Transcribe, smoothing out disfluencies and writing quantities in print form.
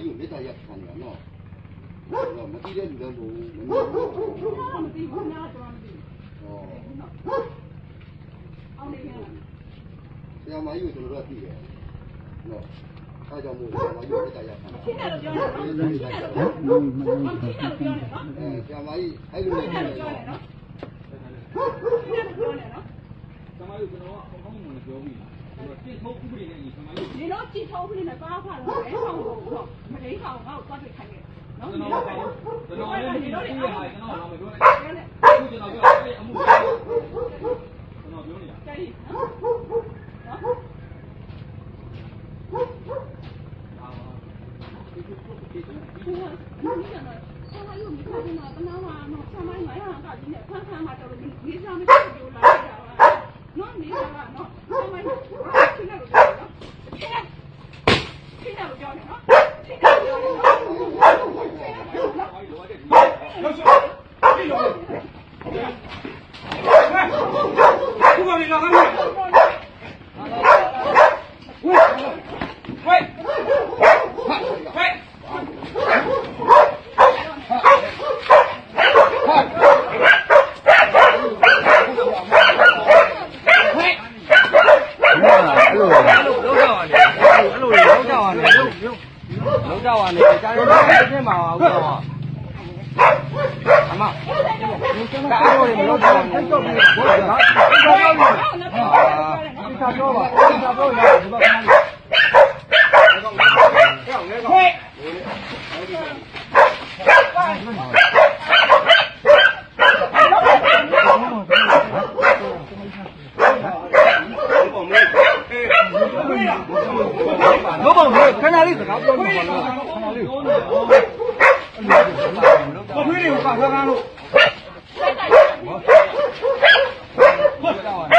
ယူလက်ရခံရနော်မကြည့်တဲ့လူလည်းမဟုတ်ဘူးမသိဘူးများတော့မသိဘူးအောင်နေရဆရာမကြီးကိုကျွန်တော်တို့သိတယ်နော်အားကြောင့်မို့ဆရာမကြီးလက်ရခံရှင်းတယ်လို့ပြောတယ်နော်ရှင်းတယ်လို့ပြောတယ်နော်ဆရာမကြီးအဲ့လိုလေးပြောတယ်နော်ရှင်းတယ်လို့ပြောတယ်နော်ဆရာမကြီးကျွန်တော်ကအကောင်းမှမပြောဘူးကြည့်ထုတ်ဥပဒေနဲ့ညီဆရာမကြီးဒီတော့ကြည့်ထုတ်ဥပဒေနဲ့ပါဖားတော့လဲဆောင်တော့မလိမ့်ဆောင်ငါ့ကိုသွားတွေ့ခိုင်းတယ်နော်ကျွန်တော်လည်းဒီလိုလေးအားကျွန်တော်တော့မပြောနဲ့အခုကျွန်တော်ပြောအဲ့အမှုကျွန်တော်ပြောနေတာကြိုက်နော်Hãy subscribe cho kênh Ghiền Mì Gõ để không bỏ lỡ